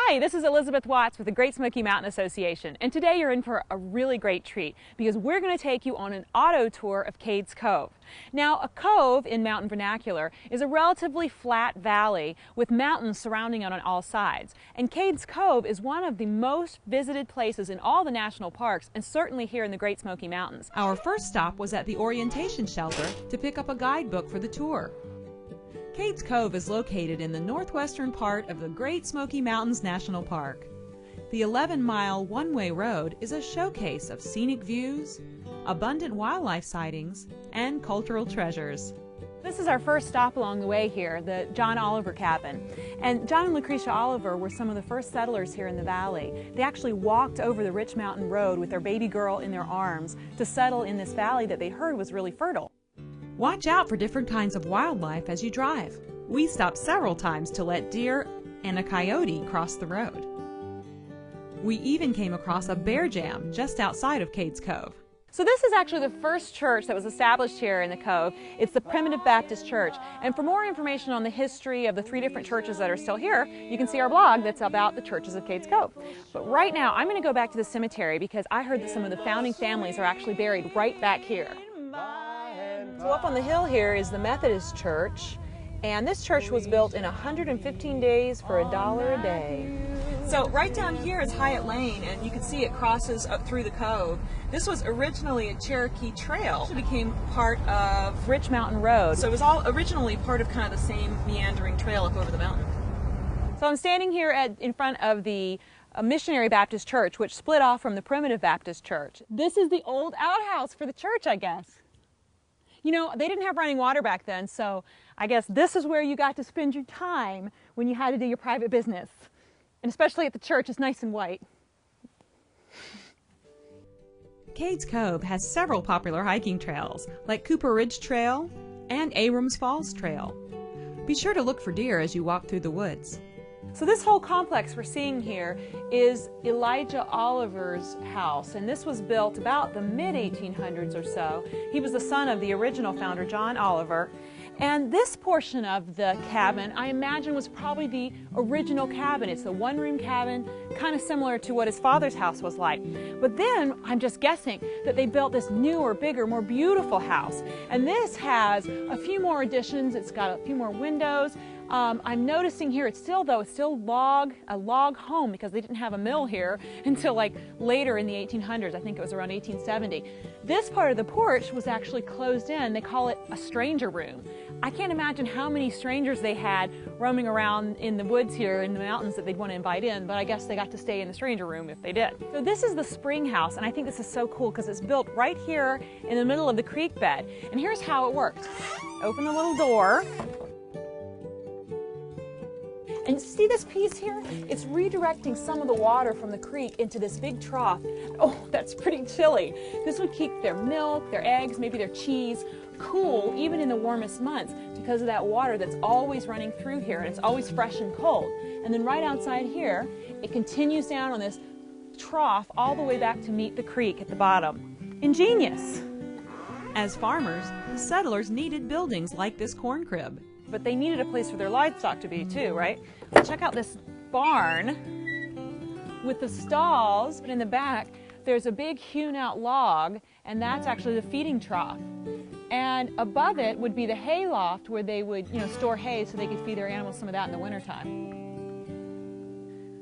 Hi, this is Elizabeth Watts with the Great Smoky Mountain Association, and today you're in for a really great treat because we're going to take you on an auto tour of Cades Cove. Now, a cove in mountain vernacular is a relatively flat valley with mountains surrounding it on all sides, and Cades Cove is one of the most visited places in all the national parks and certainly here in the Great Smoky Mountains. Our first stop was at the orientation shelter to pick up a guidebook for the tour. Cades Cove is located in the northwestern part of the Great Smoky Mountains National Park. The 11-mile one-way road is a showcase of scenic views, abundant wildlife sightings, and cultural treasures. This is our first stop along the way here, the John Oliver cabin. And John and Lucretia Oliver were some of the first settlers here in the valley. They actually walked over the rich mountain road with their baby girl in their arms to settle in this valley that they heard was really fertile. Watch out for different kinds of wildlife as you drive. We stopped several times to let deer and a coyote cross the road. We even came across a bear jam just outside of Cades Cove. So this is actually the first church that was established here in the Cove. It's the Primitive Baptist Church. And for more information on the history of the 3 different churches that are still here, you can see our blog that's about the churches of Cades Cove. But right now, I'm going to go back to the cemetery because I heard that some of the founding families are actually buried right back here. So up on the hill here is the Methodist Church, and this church was built in 115 days for $1 a day. So right down here is Hyatt Lane, and you can see it crosses up through the cove. This was originally a Cherokee trail. It became part of Rich Mountain Road. So it was all originally part of kind of the same meandering trail up over the mountain. So I'm standing here in front of the Missionary Baptist Church, which split off from the Primitive Baptist Church. This is the old outhouse for the church, I guess. You know, they didn't have running water back then, so I guess this is where you got to spend your time when you had to do your private business. And especially at the church, it's nice and white. Cades Cove has several popular hiking trails, like Cooper Ridge Trail and Abrams Falls Trail. Be sure to look for deer as you walk through the woods. So this whole complex we're seeing here is Elijah Oliver's house, and this was built about the mid-1800s or so. He was the son of the original founder, John Oliver. And this portion of the cabin, I imagine, was probably the original cabin. It's a one-room cabin, kind of similar to what his father's house was like. But then, I'm just guessing, that they built this newer, bigger, more beautiful house. And this has a few more additions. It's got a few more windows. I'm noticing here, it's still a log home, because they didn't have a mill here until like later in the 1800s. I think it was around 1870. This part of the porch was actually closed in. They call it a stranger room. I can't imagine how many strangers they had roaming around in the woods here in the mountains that they'd want to invite in, but I guess they got to stay in the stranger room if they did. So this is the spring house, and I think this is so cool because it's built right here in the middle of the creek bed. And here's how it works. Open the little door. And see this piece here? It's redirecting some of the water from the creek into this big trough. Oh, that's pretty chilly. This would keep their milk, their eggs, maybe their cheese cool even in the warmest months because of that water that's always running through here, and it's always fresh and cold. And then right outside here, it continues down on this trough all the way back to meet the creek at the bottom. Ingenious. As farmers, the settlers needed buildings like this corn crib. But they needed a place for their livestock to be too, right? Check out this barn with the stalls, but in the back there's a big hewn out log, and that's actually the feeding trough. And above it would be the hay loft where they would, store hay so they could feed their animals some of that in the wintertime.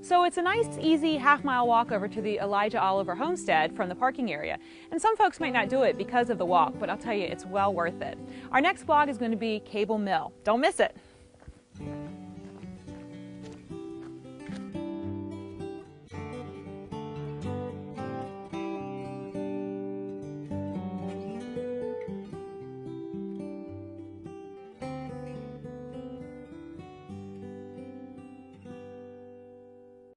So it's a nice, easy half-mile walk over to the Elijah Oliver homestead from the parking area. And some folks might not do it because of the walk, but I'll tell you, it's well worth it. Our next vlog is going to be Cable Mill. Don't miss it.